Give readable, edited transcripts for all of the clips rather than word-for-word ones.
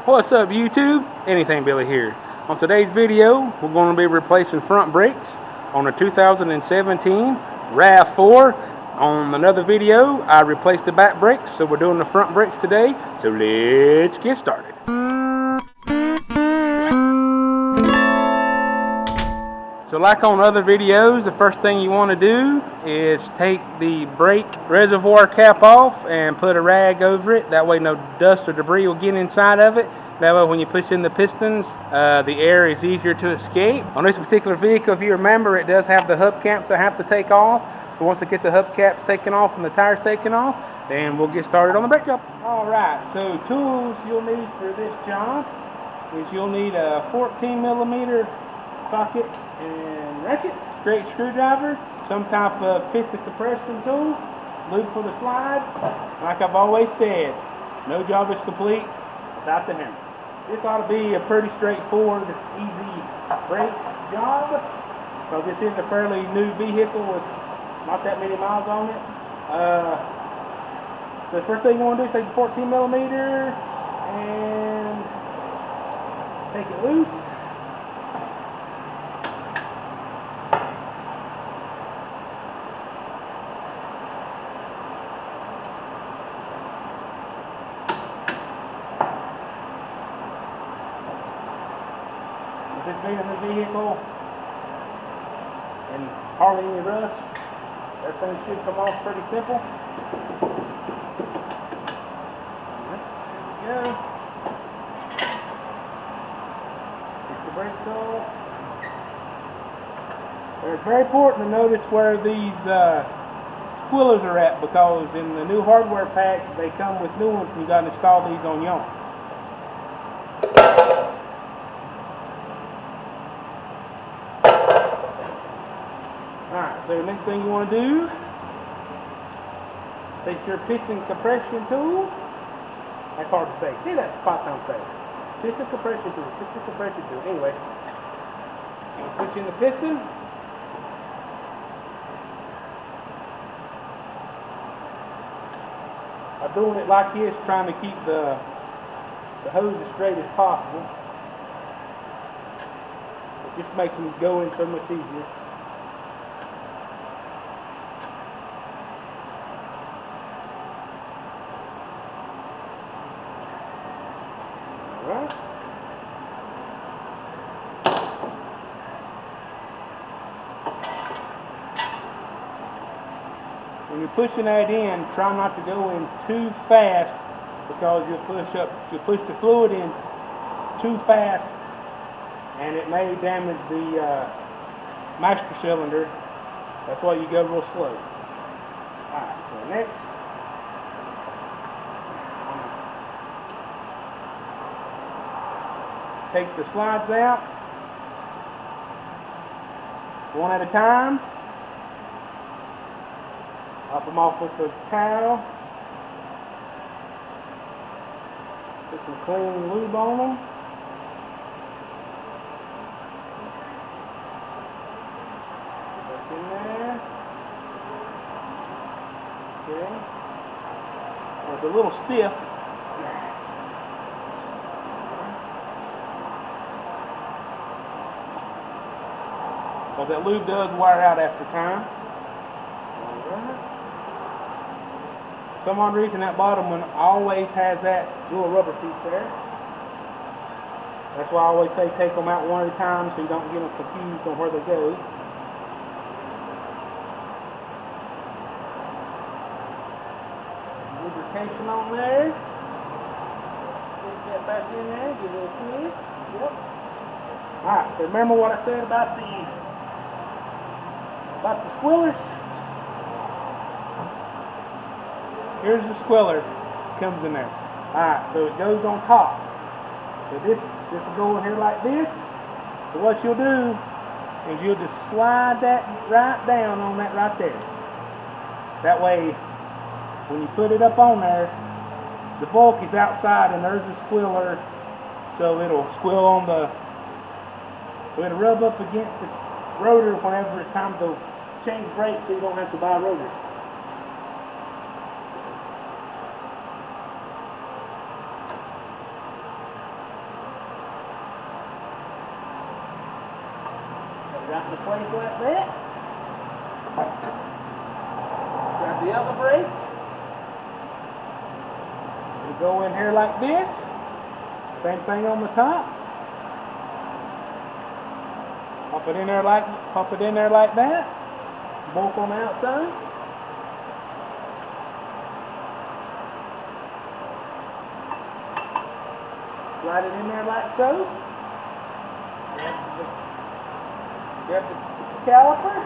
What's up YouTube? Anything Billy here. On today's video, we're going to be replacing front brakes on a 2017 Rav4. On another video, I replaced the back brakes, so we're doing the front brakes today. So let's get started. So like on other videos, the first thing you want to do is take the brake reservoir cap off and put a rag over it. That way no dust or debris will get inside of it. That way when you push in the pistons, the air is easier to escape. On this particular vehicle, if you remember, it does have the hubcaps I have to take off. So once I get the hubcaps taken off and the tires taken off, then we'll get started on the brake job. Alright, so tools you'll need for this job is you'll need a 14mm socket and ratchet, straight screwdriver, some type of piston compression tool, lube for the slides. Like I've always said, no job is complete without the hammer. This ought to be a pretty straightforward, easy brake job, because this is a fairly new vehicle with not that many miles on it. So the first thing you want to do is take the 14mm and take it loose. This being a new vehicle and hardly any rust, everything should come off pretty simple. There we go. Get the brakes off. It's very important to notice where these squillers are at, because in the new hardware pack they come with new ones and you got to install these on your own. Alright, so the next thing you want to do, take your piston compression tool. That's hard to say. See that 5 times fast. Piston compression tool, piston compression tool. Anyway, push in the piston. I'm doing it like this, trying to keep the hose as straight as possible. It just makes them go in so much easier. Alright. When you're pushing that in, try not to go in too fast, because you'll push the fluid in too fast and it may damage the master cylinder. That's why you go real slow. Alright, so next, take the slides out one at a time. Wipe them off with a towel. Put some clean lube on them. That's in there. Okay. Well, it's a little stiff. Because that lube does wear out after time. Alright. For some odd reason, that bottom one always has that little rubber piece there. That's why I always say take them out one at a time so you don't get them confused on where they go. Lubrication on there. Get that back in there, give it a twist. Yep. Alright, so remember what I said about the squillers? Here's the squiller, comes in there. Alright, so it goes on top. So this will go in here like this. So what you'll do is you'll just slide that right down on that right there. That way, when you put it up on there, the bulk is outside and there's a squiller, so it'll squill on so it'll rub up against the rotor whenever it's time to change brakes, so you don't have to buy a rotor. Drop the place like that. Grab the other brake. We go in here like this. Same thing on the top. Pop it in there like that. Bolt on the outside. Slide it in there like so. Grab the caliper.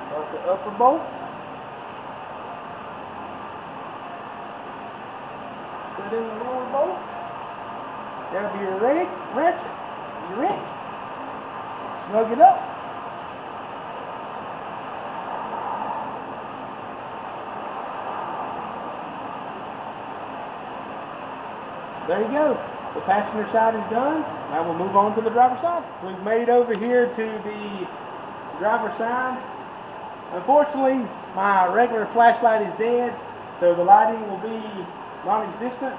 Start the upper bolt. Put in the lower bolt. Grab your wrench. Snug it up. There you go. The passenger side is done. Now we'll move on to the driver's side. We've made over here to the driver's side. Unfortunately, my regular flashlight is dead, so the lighting will be non-existent,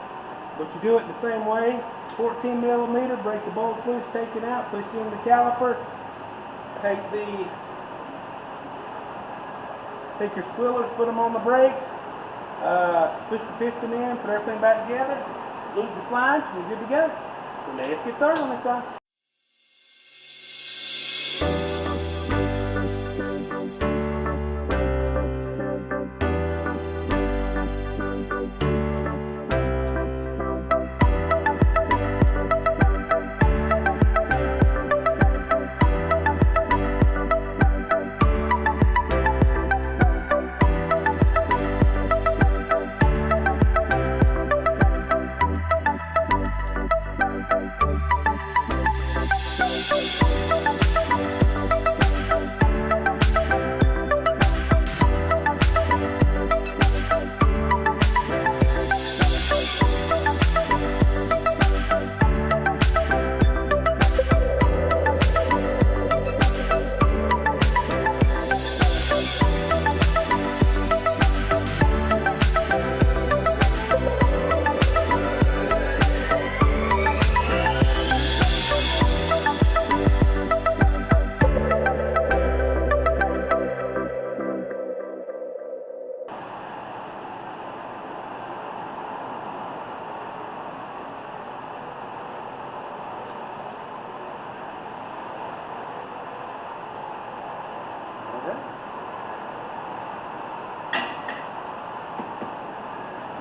but you do it the same way. 14 millimeter, break the bolts loose, take it out, push in the caliper, take your squealers, put them on the brakes, push the piston in, put everything back together, loop the slides, we're good to go. So let's get started on this side.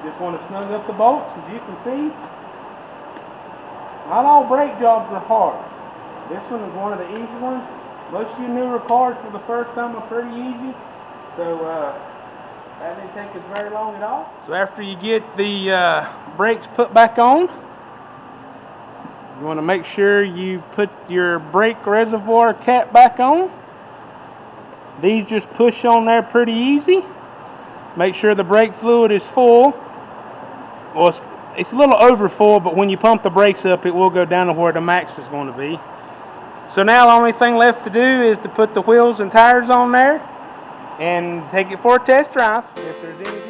Just want to snug up the bolts. As you can see, not all brake jobs are hard. This one is one of the easy ones. Most of your newer cars for the first time are pretty easy, so that didn't take us very long at all. So after you get the brakes put back on, you want to make sure you put your brake reservoir cap back on. These just push on there pretty easy. Make sure the brake fluid is full. Well, it's a little over full, but when you pump the brakes up, it will go down to where the max is going to be. So now the only thing left to do is to put the wheels and tires on there and take it for a test drive if there's anything.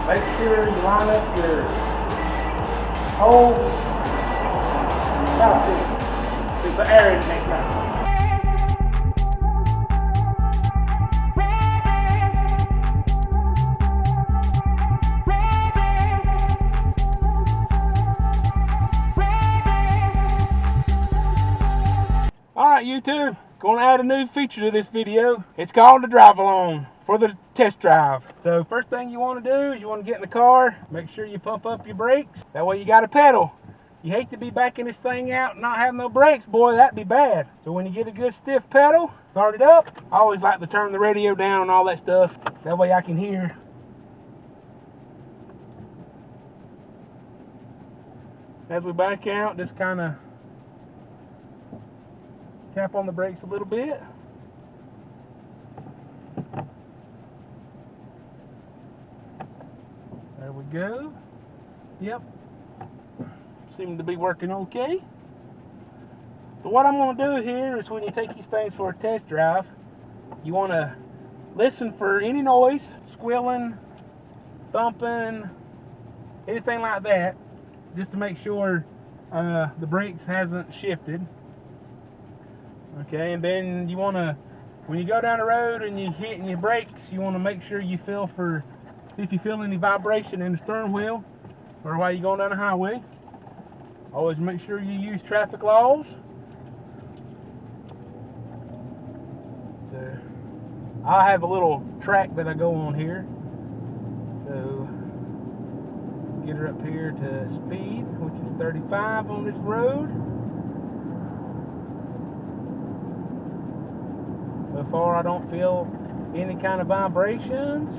Make sure you line up your hole. About this. air in it next time. Alright YouTube, going to add a new feature to this video. It's called the drive along for the test drive. So first thing you want to do is you want to get in the car, make sure you pump up your brakes. That way you got a pedal. You hate to be backing this thing out and not have no brakes, boy, that'd be bad. So when you get a good stiff pedal, start it up. I always like to turn the radio down and all that stuff. That way I can hear. As we back out, just kind of tap on the brakes a little bit. There we go. Yep. Seem to be working okay. So what I'm going to do here is when you take these things for a test drive, you want to listen for any noise, squealing, thumping, anything like that, just to make sure the brakes hasn't shifted. Okay, and then you want to, when you go down the road and you're hitting your brakes, you want to make sure you feel for, see if you feel any vibration in the steering wheel or while you're going down the highway. Always make sure you use traffic laws. So, I have a little track that I go on here. So, get her up here to speed, which is 35 on this road. So far I don't feel any kind of vibrations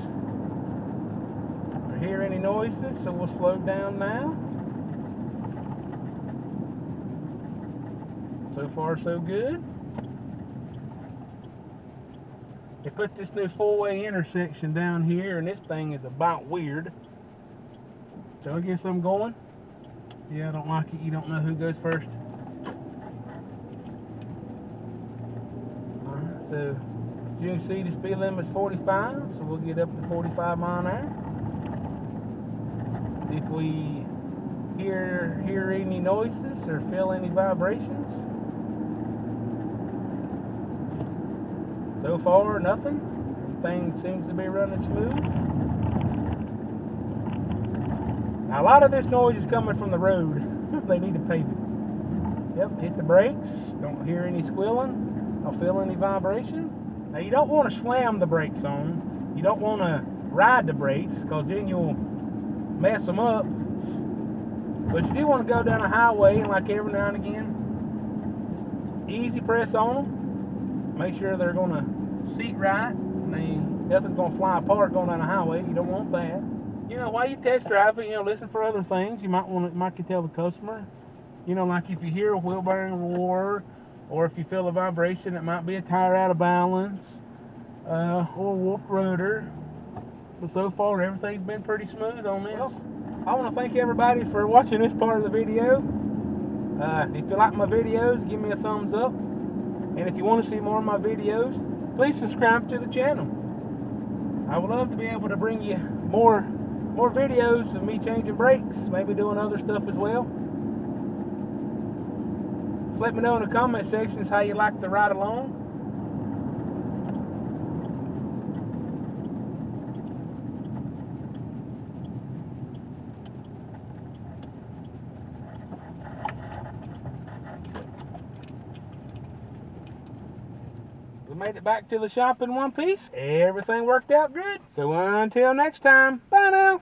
or hear any noises, so we'll slow down now. So far so good. They put this new four-way intersection down here and this thing is about weird. So I guess I'm going. Yeah, I don't like it. You don't know who goes first. So as you can see, the speed limit is 45, so we'll get up to 45 miles an hour. If we hear any noises or feel any vibrations. So far, nothing. Everything seems to be running smooth. Now, a lot of this noise is coming from the road. They need to pave it. Yep, hit the brakes. Don't hear any squealing. Don't feel any vibration. Now you don't want to slam the brakes on. You don't want to ride the brakes because then you'll mess them up. But you do want to go down a highway and like every now and again, easy press on them. Make sure they're going to seat right. Nothing's going to fly apart going down a highway. You don't want that. You know, while you test drive it, listen for other things. You might can tell the customer. Like if you hear a wheel bearing roar, or if you feel a vibration, it might be a tire out of balance, or a warped rotor. But so far, everything's been pretty smooth on this. Well, I want to thank everybody for watching this part of the video. If you like my videos, give me a thumbs up. And if you want to see more of my videos, please subscribe to the channel. I would love to be able to bring you more videos of me changing brakes, maybe doing other stuff as well. Just let me know in the comment sections how you like to ride along. We made it back to the shop in one piece. Everything worked out good. So until next time, bye now.